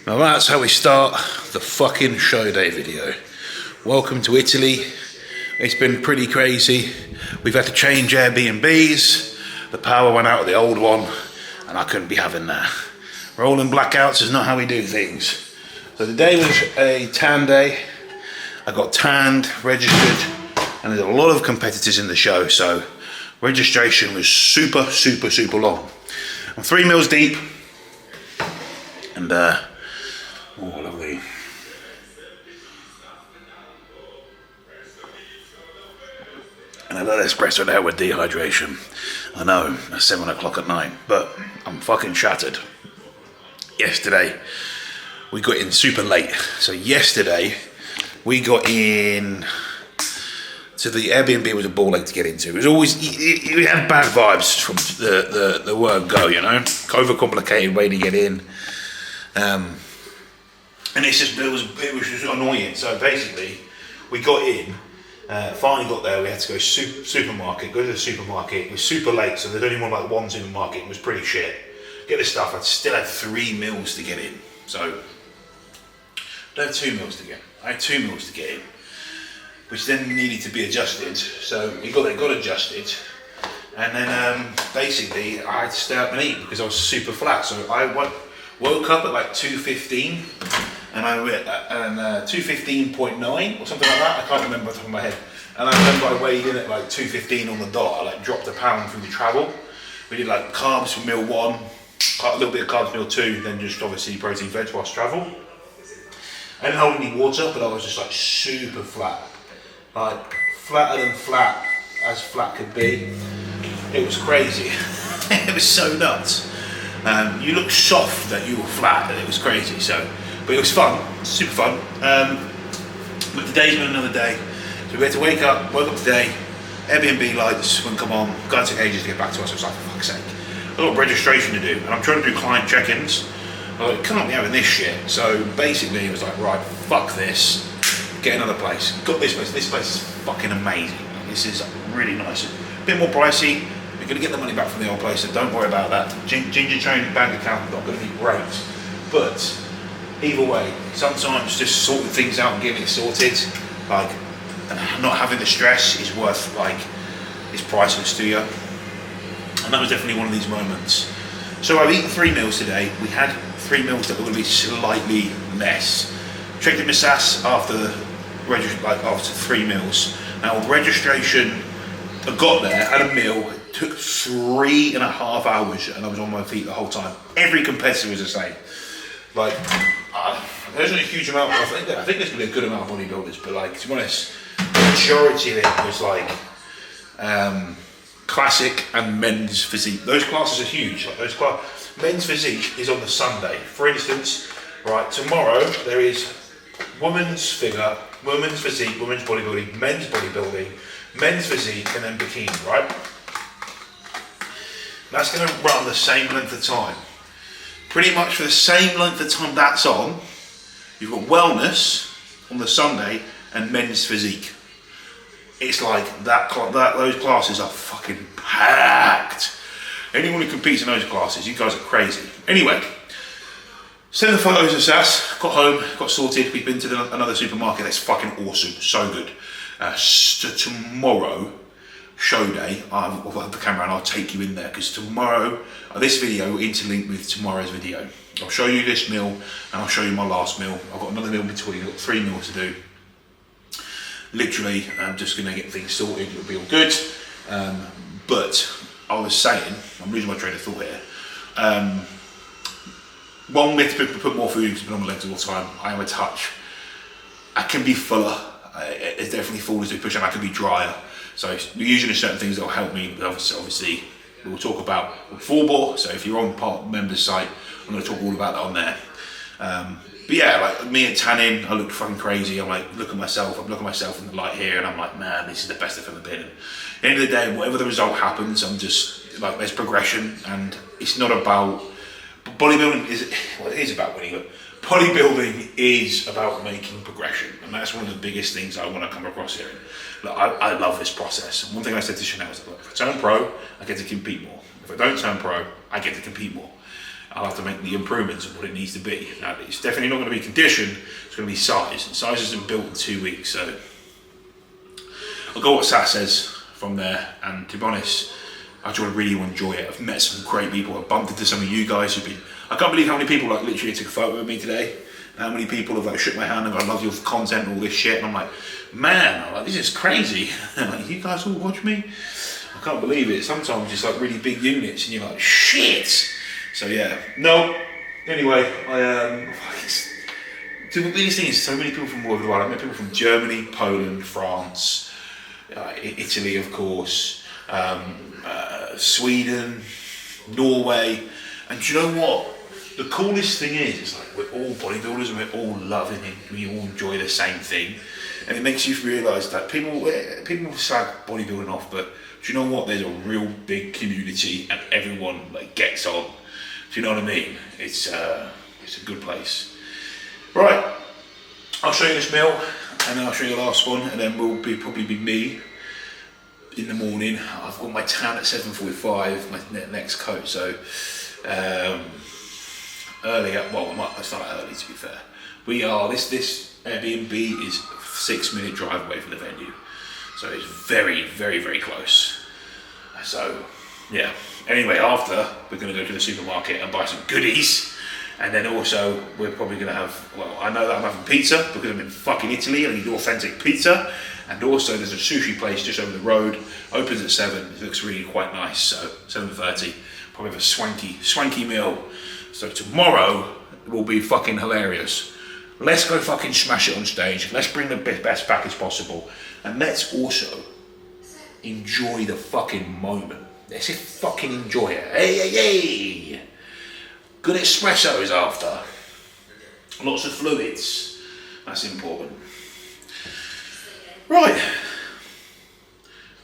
Now that's how we start the fucking show day video. Welcome to Italy. It's been pretty crazy. We've had to change Airbnbs. The power went out of the old one and I couldn't be having that. Rolling blackouts is not how we do things. So today was a tan day. I got tanned, registered, and there's a lot of competitors in the show, so registration was super long. I'm 3 meals deep, and oh lovely. And a little espresso there with dehydration. I know, it's 7 o'clock at night, but I'm fucking shattered. Yesterday, we got in super late. So yesterday, we got in to the Airbnb. Was a ball ache to get into. It was always, you had bad vibes from the word go, you know? Overcomplicated way to get in. And it's just, it was just annoying. So basically, we got in, finally got there, we had to go supermarket, go to the supermarket. It was super late, so there's only more like one supermarket. It was pretty shit. Get the stuff, I still had 3 meals to get in. So, I had 2 meals to get. I had 2 meals to get in, which then needed to be adjusted. So it got adjusted, and then basically I had to stay up and eat because I was super flat. So I woke up at like 2:15, and I went at 2:15.9 or something like that. I can't remember off the top of my head. And I remember I weighed in at like 2:15 on the dot. I like dropped a pound through the travel. We did like carbs for meal 1, a little bit of carbs meal 2, then just obviously protein veg whilst travel. I didn't hold any water, but I was just like super flat. Like flatter than flat as flat could be. It was crazy. It was so nuts. You looked soft that you were flat, and it was crazy. So, but it was fun, super fun. But today's been another day. So we had to woke up today. Airbnb lights wouldn't come on. Guy took ages to get back to us. I was like, for fuck's sake. A lot of registration to do, and I'm trying to do client check-ins. I was like, can't be having this shit. So basically, it was like, right, fuck this. Get another place. Got this place. This place is fucking amazing. This is really nice. A bit more pricey. We're going to get the money back from the old place, so don't worry about that. Gingertraining bank account not going to be great, but either way, sometimes just sorting things out and getting it sorted, like not having the stress is worth, like, it's priceless to you. And that was definitely one of these moments. So I've eaten 3 meals today. We had 3 meals that were going to be slightly less. Checked in my SAS after 3 meals. Now registration, I got there, had a meal, it took 3.5 hours, and I was on my feet the whole time. Every competitor was the same. Like, there's a huge amount. I think there's going to be a good amount of bodybuilders, but like, to be honest, the majority of it was like classic and men's physique. Those classes are huge. Like men's physique is on the Sunday. For instance, right, tomorrow there is women's figure, women's physique, women's bodybuilding, men's physique, and then bikini, right? That's going to run the same length of time. Pretty much for the same length of time that's on, you've got wellness on the Sunday and men's physique. It's like those classes are fucking packed. Anyone who competes in those classes, you guys are crazy. Anyway, sent the photos of SAS, got home, got sorted. We've been to another supermarket. That's fucking awesome, so good. So tomorrow, show day, I'll have the camera and I'll take you in there, because tomorrow, this video will interlink with tomorrow's video. I'll show you this meal and I'll show you my last meal. I've got another meal in between. I've got 3 meals to do. Literally, I'm just going to get things sorted. It'll be all good. But I was saying, I'm losing my train of thought here. One, we have to put more food because I've been on my legs all the time. I am a touch. I can be fuller. It's definitely full as we push, and I can be drier. So we're using certain things that will help me. But obviously, we'll talk about full bore. So if you're on part members site, I'm going to talk all about that on there. But yeah, like me and tanning, I look fucking crazy. I'm like, I'm looking at myself in the light here, and I'm like, man, this is the best I've ever been. And at the end of the day, whatever the result happens, I'm just like, there's progression, and it's not about bodybuilding. It is about winning, but bodybuilding is about making progression, and that's one of the biggest things I want to come across here. Look, I love this process. And one thing I said to Chanel is, look, if I turn pro, I get to compete more. If I don't turn pro, I get to compete more. I'll have to make the improvements of what it needs to be. Now, it's definitely not going to be condition, it's going to be size. And size has been built in 2 weeks, so I'll go what Sass says from there. And to be honest, I just really enjoy it. I've met some great people. I've bumped into some of you guys who've been, I can't believe how many people like literally took a photo with me today. How many people have like shook my hand and I love your content and all this shit. And I'm like, man, I'm like, this is crazy. Like, you guys all watch me? I can't believe it. Sometimes it's like really big units and you're like, shit. So yeah, no. Anyway, the biggest thing is so many people from all over the world. I've met people from Germany, Poland, France, Italy, of course, Sweden, Norway. And do you know what? The coolest thing is like we're all bodybuilders and we're all loving it. We all enjoy the same thing. And it makes you realise that people slag bodybuilding off, but do you know what? There's a real big community and everyone like gets on. Do you know what I mean? It's a good place. Right, I'll show you this meal and then I'll show you the last one and then we'll probably be me in the morning. I've got my tan at 7:45, my next coat, so earlier, well it's not early to be fair. We are, this Airbnb is a 6-minute drive away from the venue. So it's very, very, very close. So yeah, anyway, after we're gonna go to the supermarket and buy some goodies. And then also, we're probably going to have, well, I know that I'm having pizza because I'm in fucking Italy and I need authentic pizza. And also, there's a sushi place just over the road, opens at 7, it looks really quite nice. So, 7:30, probably have a swanky meal. So, tomorrow will be fucking hilarious. Let's go fucking smash it on stage. Let's bring the best back as possible. And let's also enjoy the fucking moment. Let's just fucking enjoy it. Hey. Good espressos after. Lots of fluids. That's important. Right.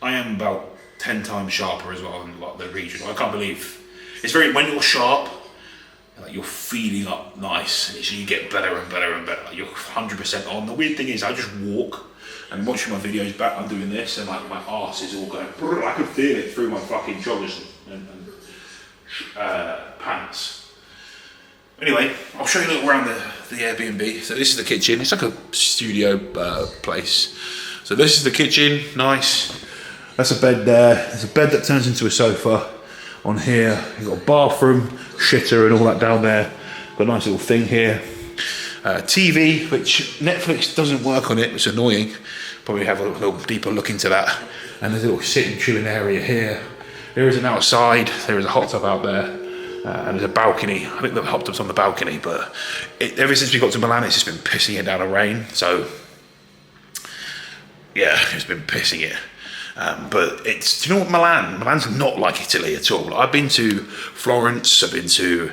I am about 10 times sharper as well than like the regional. I can't believe. It's very, when you're sharp, like you're feeding up nice. And so you get better and better and better. Like you're 100% on. The weird thing is I just walk and watching my videos back, I'm doing this and like my arse is all going, I could feel it through my fucking joggers and pants. Anyway, I'll show you a little around the Airbnb. So this is the kitchen. It's like a studio place. So this is the kitchen, nice. That's a bed there. There's a bed that turns into a sofa on here. You've got a bathroom, shitter and all that down there. Got a nice little thing here. TV, which Netflix doesn't work on it, which is annoying. Probably have a little deeper look into that. And there's a little sitting, chilling area here. There is an outside. There is a hot tub out there. And there's a balcony. I think the hot tub's on the balcony, but ever since we got to Milan, it's just been pissing it down a rain. So, yeah, it's been pissing it. But it's, do you know what Milan's not like Italy at all. I've been to Florence, I've been to,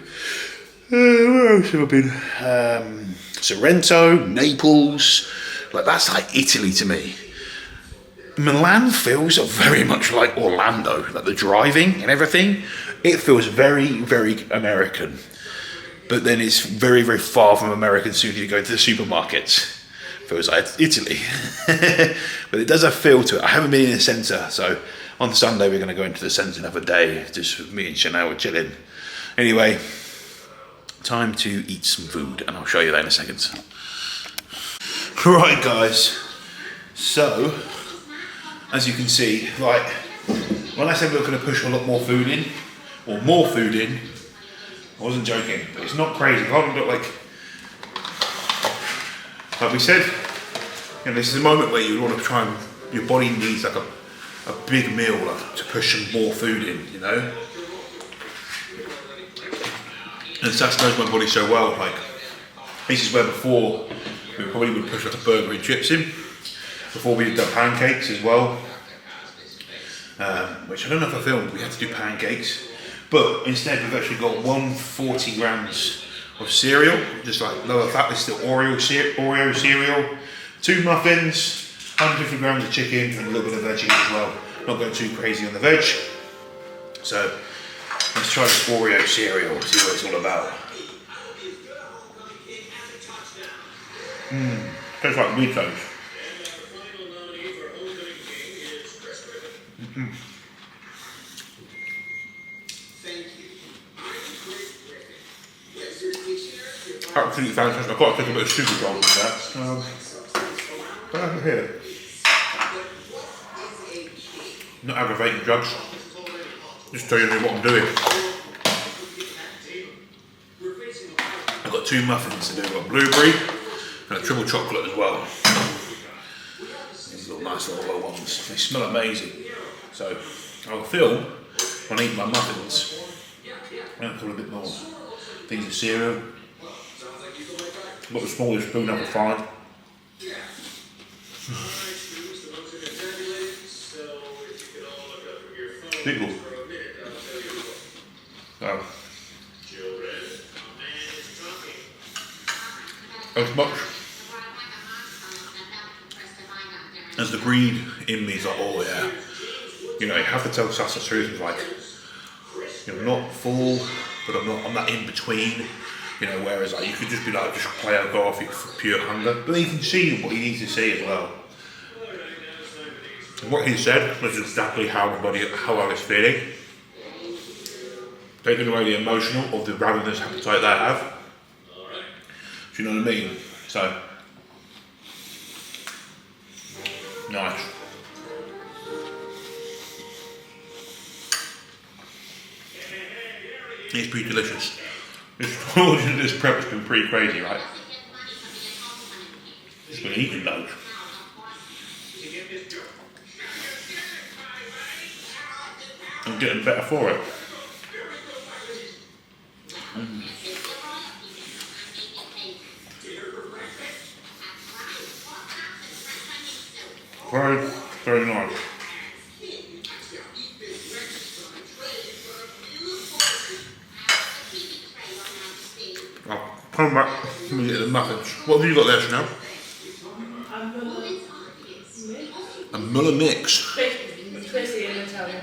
where else have I been? Sorrento, Naples. Like, that's like Italy to me. Milan feels very much like Orlando, like the driving and everything. It feels very, very American. But then it's very, very far from American as soon as you go to the supermarkets. Feels like Italy. But it does have a feel to it. I haven't been in the centre, so on Sunday we're going to go into the centre and have a day. Just me and Chanel are chilling. Anyway, time to eat some food, and I'll show you that in a second. Right, guys. So, as you can see, like, when I said we were going to push a lot more food in, or more food in, I wasn't joking, but it's not crazy. I haven't got like we said, you know, this is a moment where you want to try and, your body needs like a big meal, like, to push some more food in, you know? And Sass knows my body so well, like, this is where before, we probably would push like a burger and chips in, before we did the pancakes as well, which I don't know if I filmed, we had to do pancakes, but instead we've actually got 140 grams of cereal, just like lower fat. This is the Oreo cereal, 2 muffins, 150 grams of chicken, and a little bit of veggies as well. Not going too crazy on the veg. So let's try this Oreo cereal, see what it's all about. Tastes like Weetos. absolutely fantastic. I've got to take a bit of sugar gold with that. Here. Not aggravating drugs. Just telling you what I'm doing. I've got 2 muffins to do. I've got blueberry and a triple chocolate as well. These little nice little ones. They smell amazing. So I'll film when I eat my muffins. I'm going to put a bit more things of cereal. I've got the smallest spoon out of 5. Pickle. As much as the greed in me is like, oh yeah, you know, you have to tell yourself the truth. It's like, you know, not full, but I'm not in between. You know, whereas like you could just be like, just play out, go off for pure hunger. But then you can see what you need to see as well. And what he said was exactly how I was feeling. Taking away the emotional or the ravenous appetite that I have. Do you know what I mean? So, nice. It's pretty delicious. This prep has been pretty crazy, right? Just been eating loads. I'm getting better for it. Very, very nice. I'll come back and get the muffins. What have you got there, Chanel? A Muller mix.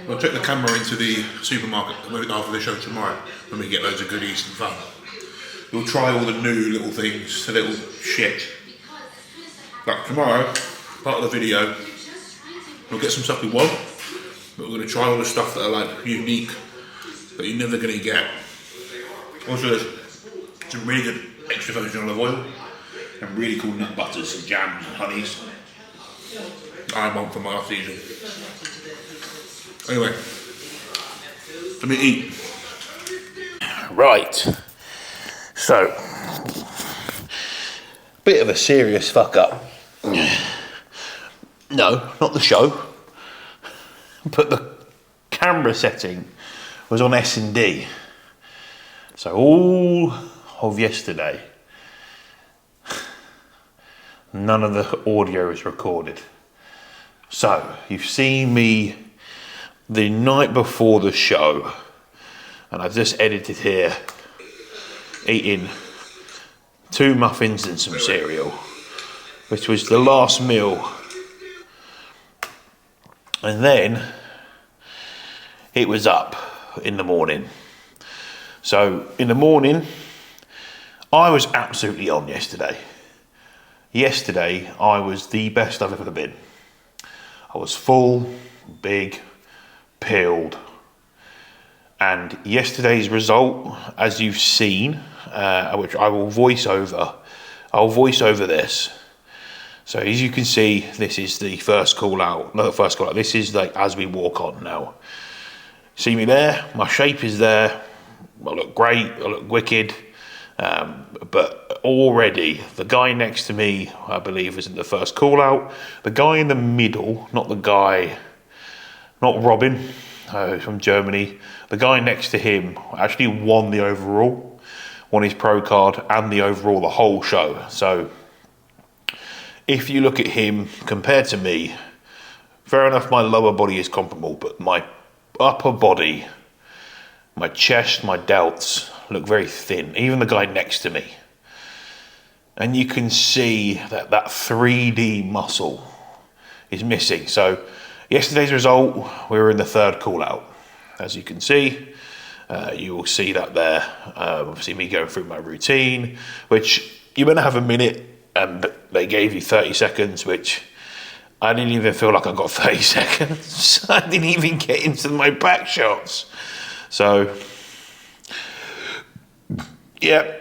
I'll take the camera into the supermarket after the show tomorrow when we get loads of goodies and fun. We'll try all the new little things, the little shit. But tomorrow, part of the video, we'll get some stuff we want, but we're going to try all the stuff that are like unique, that you're never going to get. Also, there's some really good extra virgin olive oil, and really cool nut butters and jams and honeys. I want for my off-season. Anyway, let me eat. Right, so, bit of a serious fuck up. No, not the show, but the camera setting was on S&D. So all of yesterday, none of the audio is recorded. So you've seen me the night before the show, and I've just edited here, eating 2 muffins and some cereal, which was the last meal. And then it was up in the morning. So in the morning, I was absolutely on yesterday. Yesterday, I was the best I've ever been. I was full, big, peeled. And yesterday's result, as you've seen, which I will voice over, I'll voice over this. So as you can see, this is the first call out, not the first call out, this is like as we walk on now. See me there, my shape is there, I look great, I look wicked, but already the guy next to me, I believe, was in the first call out. The guy in the middle, not the guy, not Robin, from Germany, the guy next to him actually won the overall, won his pro card and the overall, the whole show. So if you look at him compared to me, fair enough, my lower body is comparable, but my upper body, my chest, my delts look very thin. Even the guy next to me. And you can see that 3D muscle is missing. So yesterday's result, we were in the third call out. As you can see, you will see that there. Obviously me going through my routine, which you're going to have a minute, and they gave you 30 seconds, which I didn't even feel like I got 30 seconds. I didn't even get into my back shots. So, yeah,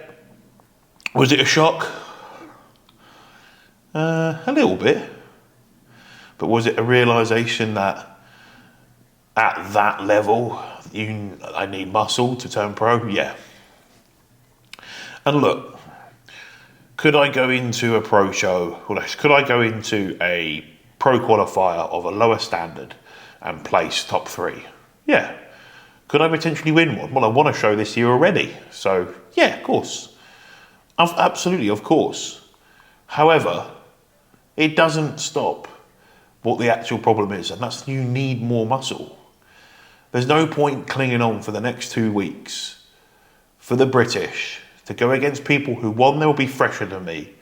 Was it a shock? A little bit. But was it a realisation that at that level, I need muscle to turn pro? Yeah. And look, could I go into a pro show, or could I go into a pro qualifier of a lower standard and place top 3? Yeah. Could I potentially win one? Well, I won a show this year already. So, yeah, of course. Absolutely, of course. However, it doesn't stop what the actual problem is, and that's you need more muscle. There's no point clinging on for the next 2 weeks for the British to go against people who, 1, they'll be fresher than me,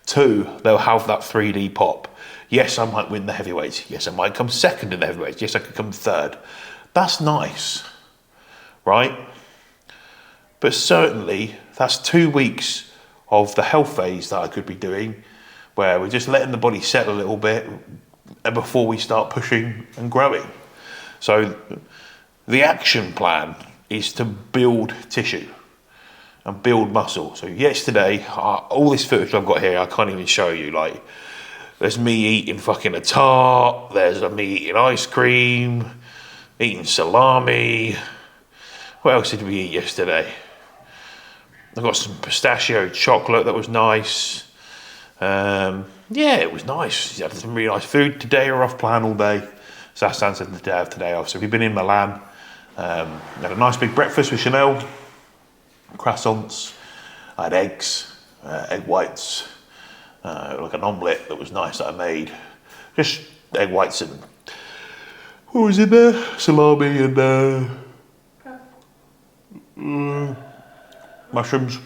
2, they'll have that 3D pop. Yes, I might win the heavyweights. Yes, I might come second in the heavyweights. Yes, I could come third. That's nice, right? But certainly, that's 2 weeks of the health phase that I could be doing, where we're just letting the body settle a little bit before we start pushing and growing. So the action plan is to build tissue and build muscle. So yesterday, all this footage I've got here, I can't even show you. Like, there's me eating fucking a tart, there's me eating ice cream, eating salami. What else did we eat yesterday? I got some pistachio chocolate that was nice. Yeah, it was nice. Had some really nice food. Today we're off plan all day. So that's Stan said the day I have today off. So we've been in Milan. Had a nice big breakfast with Chanel. Croissants. I had eggs, egg whites, like an omelette that was nice that I made. Just egg whites and what was in there? Salami and mushrooms.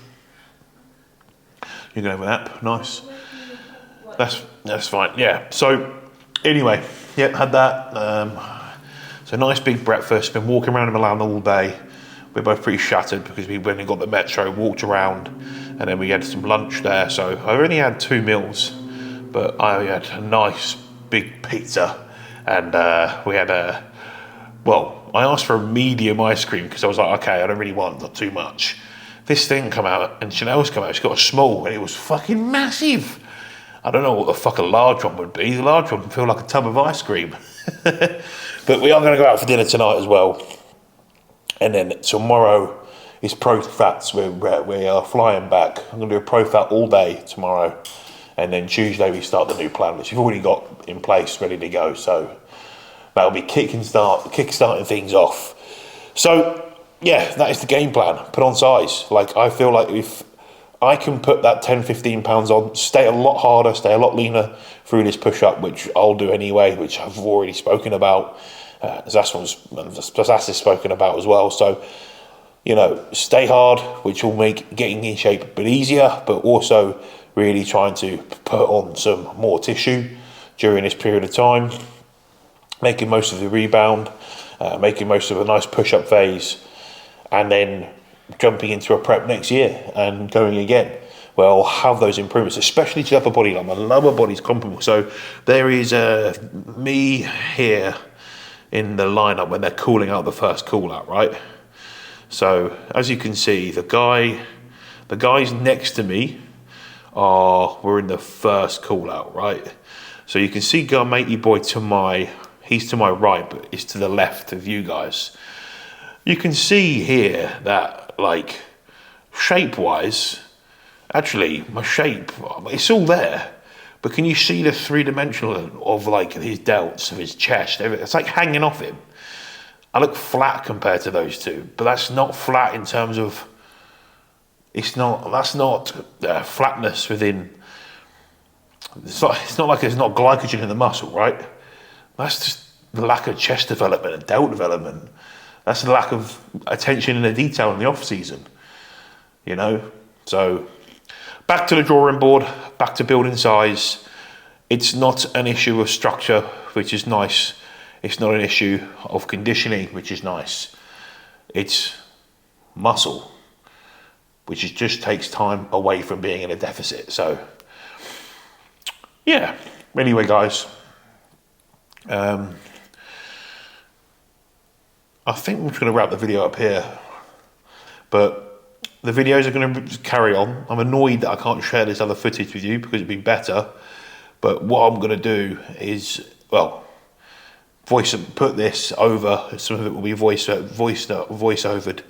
You can have a nap. Nice. That's fine. Yeah. So anyway, yeah, had that. So nice big breakfast. Been walking around in Milan all day. We're both pretty shattered because we went and got the metro, walked around, and then we had some lunch there. So I only had 2 meals, but I had a nice big pizza, and we had I asked for a medium ice cream because I was like, okay, I don't really want not too much. This thing come out, and Chanel's come out. She got a small, and it was fucking massive. I don't know what the fuck a large one would be. The large one would feel like a tub of ice cream. But we are going to go out for dinner tonight as well. And then tomorrow is Pro Fats. We are flying back. I'm going to do a Pro Fat all day tomorrow. And then Tuesday we start the new plan, which we've already got in place, ready to go. So that'll be kickstarting things off. So yeah, that is the game plan. Put on size. Like, I feel like if I can put that 10, 15 pounds on, stay a lot harder, stay a lot leaner through this push-up, which I'll do anyway, which I've already spoken about. Zas has spoken about as well. So, you know, stay hard, which will make getting in shape a bit easier, but also really trying to put on some more tissue during this period of time, making most of the rebound, making most of a nice push-up phase, and then jumping into a prep next year and going again. Well, I'll have those improvements, especially to the upper body. Like, my lower body's comparable. So there is me here in the lineup when they're calling out the first call out, right? So as you can see, the guys next to me were in the first call out, right? So you can see matey boy he's to my right, but he's to the left of you guys. You can see here that, like, shape-wise, actually, my shape, it's all there. But can you see the three-dimensional of, like, his delts, of his chest? It's like hanging off him. I look flat compared to those two, but that's not flat in terms of, that's not flatness within, it's not like there's not glycogen in the muscle, right? That's just the lack of chest development and delt development. That's the lack of attention and the detail in the off-season, you know? So back to the drawing board, back to building size. It's not an issue of structure, which is nice. It's not an issue of conditioning, which is nice. It's muscle, which just takes time away from being in a deficit. So, yeah. Anyway, guys, I think I'm just going to wrap the video up here. But the videos are going to carry on. I'm annoyed that I can't share this other footage with you because it'd be better. But what I'm going to do is, well, put this over. Some of it will be voice-overed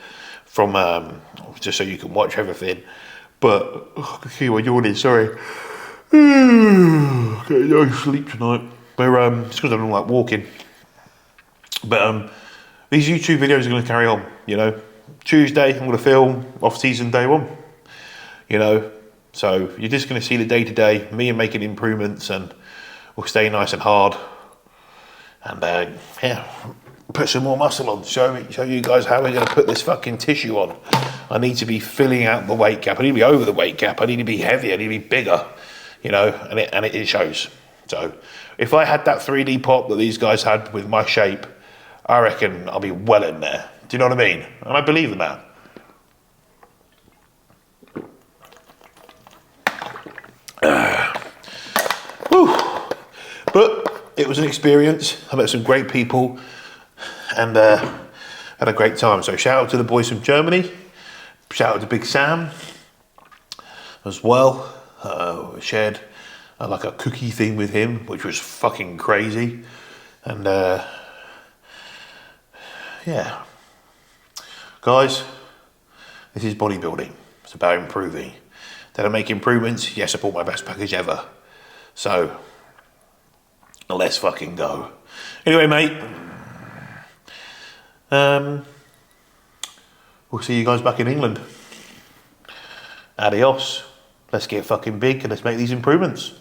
from, just so you can watch everything. But I can see my yawning. Sorry. Getting no sleep tonight. But it's because I don't like walking. But these YouTube videos are going to carry on. You know, Tuesday I'm going to film off-season day 1. You know. So you're just going to see the day-to-day, me and making improvements, and we'll stay nice and hard, and yeah, put some more muscle on. Show you guys how we're going to put this fucking tissue on. I need to be filling out the weight gap. I need to be over the weight gap. I need to be heavier. I need to be bigger. You know, and it shows. So if I had that 3D pop that these guys had with my shape, I reckon I'll be well in there. Do you know what I mean? And I believe in that. But it was an experience. I met some great people and had a great time. So shout out to the boys from Germany. Shout out to Big Sam as well. Shared like a cookie thing with him, which was fucking crazy. And yeah, guys, this is bodybuilding. It's about improving. Did I make improvements? Yes, I bought my best package ever. So let's fucking go. Anyway, mate, we'll see you guys back in England. Adios. Let's get fucking big and let's make these improvements.